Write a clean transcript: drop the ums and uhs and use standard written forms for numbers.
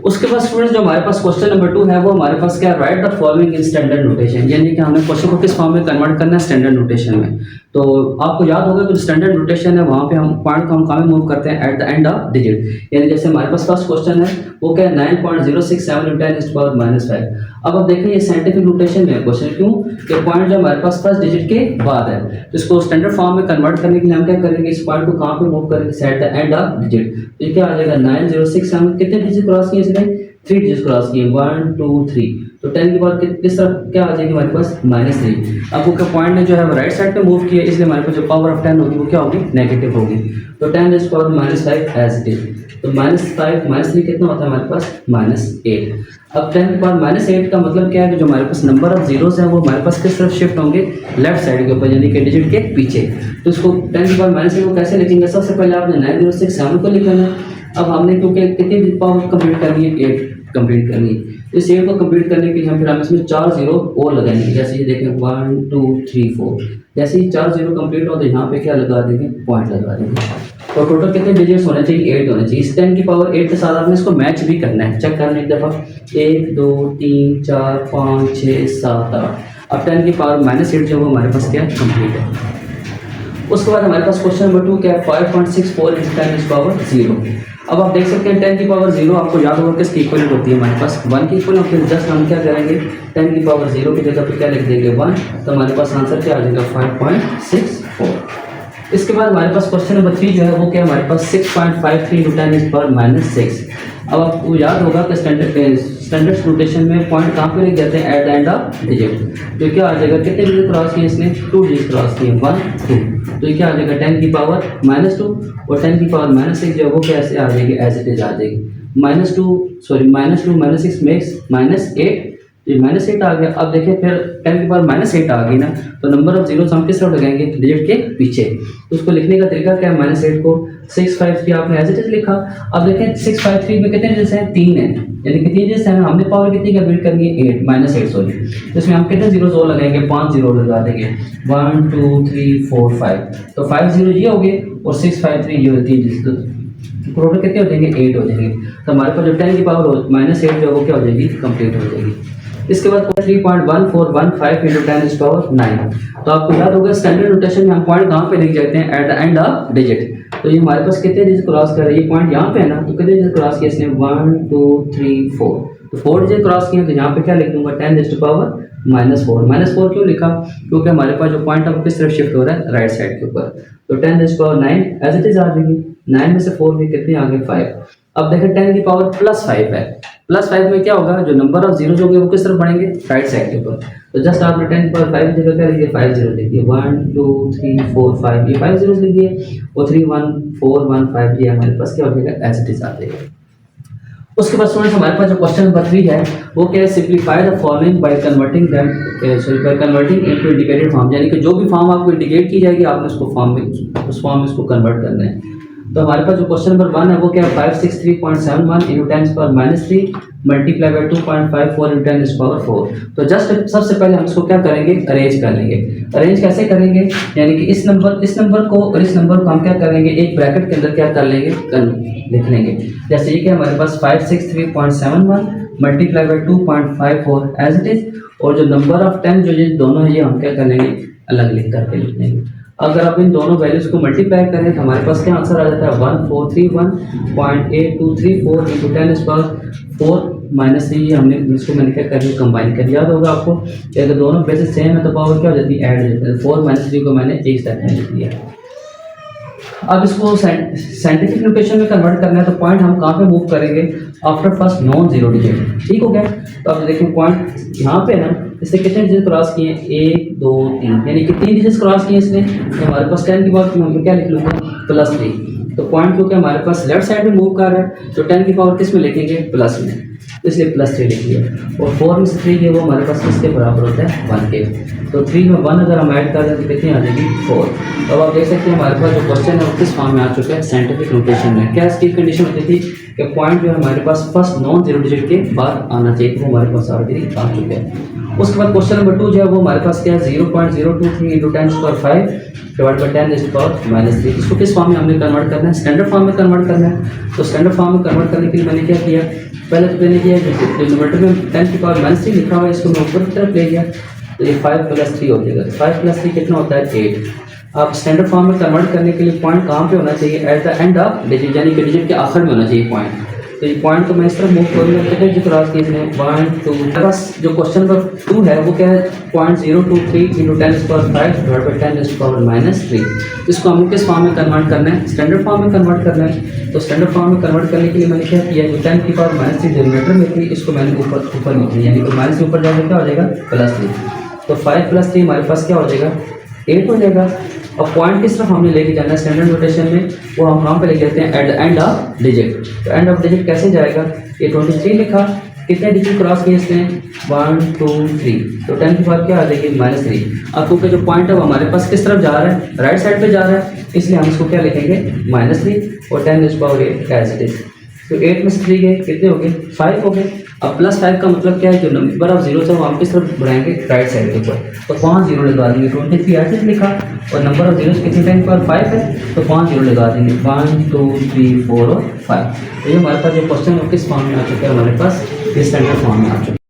उसके बाद स्टूडेंट्स जो हमारे पास क्वेश्चन नंबर 2 है वो हमारे पास क्या, right the following in standard notation, यानी कि हमें क्वेश्चन को किस फॉर्म में कन्वर्ट करना है, स्टैंडर्ड नोटेशन में। तो आपको याद होगा कि जो स्टैंडर्ड नोटेशन है वहाँ पे हम पॉइंट को हम कहाँ में मूव करते हैं, at the end of digit. यानी जैसे हमारे पास फर्स्ट क्वेश्चन है वो क्या है 9.067 × 10⁻⁵। अब आप देखें ये साइंटिफिक नोटेशन में है क्वेश्चन, क्यों कि पॉइंट जो हमारे पास फर्स्ट डिजिट के बाद है, तो इसको स्टैंडर्ड फॉर्म में कन्वर्ट करने के लिए हम क्या करेंगे, इस पॉइंट को कहाँ पे मूव करेंगे, at the end of digit. तो ये क्या आ जाएगा 9067, कितने डिजिट क्रॉस किए इसने, 3 डिजिट क्रॉस किए, 1 2 3। तो 10 की पावर किस तरफ क्या आ जाएगी हमारे पास, -3। अब वो पॉइंट ने जो है राइट साइड पे मूव किया, इसलिए हमारे पास जो पावर ऑफ 10 होगी वो क्या होगी, नेगेटिव होगी। तो 10 is power -5 as it is. तो -5 -3 कितना होता है हमारे पास, -8। अब 10 की पावर -8 का मतलब क्या है कि जो हमारे पास नंबर ऑफ जीरोस हैं वो हमारे पास किस तरफ शिफ्ट होंगे, लेफ्ट साइड के ऊपर, यानी कि डिजिट के पीछे। तो इसको 10 की पावर -8 को कैसे लिखेंगे, सबसे पहले आपने 9067 को लिखना है। अब हमने क्योंकि कितनी पावर कंप्लीट करनी है, 8 कंप्लीट करनी है। इस 8 को कंप्लीट करने के लिए हम फिर हम इसमें 4 जीरो और लगाएंगे, जैसे ये देखें 1 2 3 4। जैसे ही 4 जीरो कंप्लीट हो तो यहाँ पे क्या लगा देंगे, पॉइंट लगा देंगे। तो टोटल कितने डिजिट्स होने चाहिए, 8 होने चाहिए। इस 10 की पावर 8 के साथ आपने इसको मैच भी करना है, चेक करना एक दफ़ा, 1 2 3 4 5 6 7 8। अब 10 की पावर -8 जो वो हमारे पास क्या कंप्लीट है। उसके बाद हमारे पास क्वेश्चन नंबर 2 क्या है, 5.64 × 10⁻�0। अब आप देख सकते हैं 10 की पावर 0 आपको याद होगा किसकी इक्वलेंट होती है, हमारे पास 1 की इक्वलेंट होती है। जस्ट हम क्या करेंगे, 10 की पावर 0 की जगह पे क्या लिख देंगे 1, तो हमारे पास आंसर क्या आ जाएगा 5.64। इसके बाद हमारे पास क्वेश्चन नंबर 3 जो है वो क्या है हमारे पास 6.53 × 10⁻⁶। अब आपको याद होगा कि स्टैंडर्ड नोटेशन में पॉइंट कहाँ पे लिख जाते हैं, at the end of digit. तो क्या आ जाएगा, कितने डिजिट क्रॉस किए इसने, 2 डिजिट क्रॉस किए, 1 2। तो ये क्या आ जाएगा 10 की पावर -2 और 10 की पावर -6 जो है वो कैसे आ जाएगी, एज इट इज आ जाएगी। -2 -6 मेक्स -8, ये -8 आ गया। अब देखिए फिर 10 की पावर -8 आ गई ना, तो नंबर ऑफ जीरोस हम किस तरफ लगाएंगे, डिजिट के पीछे। तो उसको लिखने का तरीका क्या है, -8 को 653 आपने एज इट इज लिखा। अब देखें 653 में कितने डिजिट्स हैं, 3 हैं, यानी कि 3 डिजिट्स हैं, हमने पावर कितनी कंप्लीट करनी है, 8 -8 सॉरी। तो इसमें हम कितने जीरोस और लगाएंगे, 5 जीरो लगा देंगे, 1 2 3 4 5। तो 5 जीरो ये हो गए और 653 ये होती है, तो टोटल कितने हो जाएंगे, 8 हो जाएंगे। तो हमारे पास जो 10 की पावर -8 जो है वो क्या हो जाएगी, कंप्लीट हो जाएगी। इसके बाद 3.1415 × 10⁻⁹। तो आपको याद होगा स्टैंडर्ड नोटेशन में हम पॉइंट कहाँ पे लिख जाते हैं, at the end of digit. तो ये हमारे पास कितने डिजिट क्रॉस कर रहे हैं, ये पॉइंट यहाँ पे है ना, तो कितने डिजिट क्रॉस किए इसने, 1 2 3 4। तो 4 डिजिट क्रॉस किए, तो यहाँ पे क्या लिख दूंगा, 10⁻⁴ -4 क्यों लिखा, क्योंकि हमारे पास जो पॉइंट है वो किस तरफ शिफ्ट हो रहा है, राइट साइड के ऊपर। तो 10⁻9 एज इट इज आ जाएगी, 9 में से 4 भी कितने आ गए, 5। अब देखें 10 की पावर +5 है, +5 में क्या होगा, जो नंबर ऑफ जीरोस होंगे वो किस तरफ बढ़ेंगे, राइट साइड के ऊपर। तो जस्ट आपने 10 की पावर 5 की जगह क्या लिखिए, 5 जीरो लिखिए, 1 2 3 4 5, ये 5 जीरोस लिखिए, और 3 1 4 1 5 ये हमारे पास क्या हो जाएगा, एज इट इज आ जाएगा। उसके बाद स्टूडेंट्स हमारे पास जो क्वेश्चन नंबर 3 है वो क्या है, simplify the following by converting into indicated form, यानी कि जो भी फॉर्म आपको इंडिकेट की जाएगी आपने उसको फॉर्म में, उस फॉर्म में इसको कन्वर्ट करना है। तो हमारे पास जो क्वेश्चन नंबर 1 है वो क्या है, 563.71 × 10⁻³ मल्टीप्लाई बाय 2.54 × 10⁻⁴। तो जस्ट सबसे पहले हम इसको क्या करेंगे, अरेंज कर लेंगे। अरेंज कैसे करेंगे, यानी कि इस नंबर को और इस नंबर को हम क्या करेंगे, एक ब्रैकेट के अंदर क्या कर लेंगे, लिख लेंगे। जैसे ये कि हमारे पास 563.71 multiply by 2.54 as it is, और जो नंबर ऑफ 10 जो ये दोनों है ये हम क्या कर लेंगे, अलग लिख करके लिख लेंगे। अगर आप इन दोनों वैल्यूज को मल्टीप्लाई करें तो हमारे पास क्या आंसर आ जाता है, 1431.8234 × 10⁻⁴ -3। हमने इसको मैंने क्या कर दिया, कंबाइन कर, याद होगा आपको कि अगर दोनों बेसिस सेम है तो पावर क्या हो जाती है, ऐड हो जाती है। 4 - 3 को मैंने एक स्टेप में लिख दिया। अब इसको साइंटिफिक नोटेशन में कन्वर्ट करना है, तो पॉइंट हम कहाँ पे मूव करेंगे, after first non zero digit, ठीक हो गया। तो अब देखिए पॉइंट यहाँ पे ना, इससे कितने डिजिट क्रॉस किए, 1 2 3, यानी कि 3 डिजिट क्रॉस किए इसने। तो हमारे पास 10 की बात हम क्या लिख लूँगा, +3। तो पॉइंट क्योंकि हमारे पास लेफ्ट साइड में मूव कर रहा है, तो 10 की पावर किस में लिखेंगे, प्लस में। तो इसलिए +3 लिख लिया। और 4 में से 3 है वो हमारे पास किसके बराबर होता है 1 के। तो 3 में 1 अगर हम ऐड कर दें तो कितनी आ जाएगी 4। अब आप देख सकते हैं हमारे पास जो क्वेश्चन है वो किस फॉर्म में आ चुका है साइंटिफिक नोटेशन में। क्या इसकी कंडीशन होती थी कि पॉइंट जो है हमारे पास फर्स्ट नॉन जीरो डिजिट के बाद आना चाहिए, तो वो हमारे पास ऑलरेडी आ चुका है। उसके बाद क्वेश्चन नंबर 2 जो है वो हमारे पास क्या है 0.023 × 10⁵ डिवाइड बाई 10⁻³ इसको किस फॉर्म में हमने कन्वर्ट करना है स्टैंडर्ड फॉर्म में कन्वर्ट करना है। तो स्टैंडर्ड फॉर्म में कन्वर्ट करने के लिए मैंने क्या किया, पहले तो मैंने किया डिनोमिनेटर में 10⁻³ लिखा हुआ है इसको मैं ऊपर की तरफ ले गया, तो ये 5 + 3 हो जाएगा। 5 + 3 कितना होता है 8। आप स्टैंडर्ड फॉर्म में कन्वर्ट करने के लिए पॉइंट कहाँ पे होना चाहिए, at the end of digit, यानी कि डिजिट के आखिर में होना चाहिए पॉइंट। तो ये पॉइंट तो मैं इस तरह मूव करूँगा, कितने जो क्रॉस किए इसने 1 2। बस जो क्वेश्चन नंबर 2 है वो क्या है 0.023 × 10⁵ डिवाइड बाई 10⁻³ इसको हमने किस फॉर्म में कन्वर्ट करना है स्टैंडर्ड फॉर्म में कन्वर्ट करना है। तो स्टैंडर्ड फॉर्म में कन्वर्ट करने के लिए मैंने क्या किया, जो 10⁻³ डिनोमिनेटर में थी इसको मैंने ऊपर लिख लिया, यानी कि माइनस के ऊपर जाकर क्या हो जाएगा +3। तो 5 + 3 हमारे पास क्या हो जाएगा 8 हो जाएगा। और पॉइंट किस तरफ हमने लेके जाना है स्टैंडर्ड नोटेशन में, वो हम कहाँ पे लेके जाते हैं at the end of digit. तो एंड ऑफ डिजिट कैसे जाएगा, ये 23 लिखा, कितने डिजिट क्रॉस किए इसने 1 2 3, तो 10 के बाद क्या आ जाएगी -3। अब क्योंकि जो पॉइंट है वो हमारे पास किस तरफ जा रहा है राइट साइड पे जा रहा है, इसलिए हम इसको क्या लिखेंगे -3 और 10⁻8 एज इट इज। तो 8 में से 3 गए कितने हो गए 5 हो गए। अब +5 का मतलब क्या है, जो नंबर ऑफ जीरो है वो हम किस तरफ बढ़ाएंगे राइट साइड के ऊपर, तो 5 जीरो लगा देंगे। 23 ऐसे लिखा और नंबर ऑफ जीरो कितने टाइम पर 5 है, तो 5 जीरो लगा देंगे 1 2 3 4 और 5। तो ये हमारे पास जो क्वेश्चन है किस फॉर्म में आ चुका है हमारे पास, इस स्टैंडर्ड फॉर्म में आ चुका है।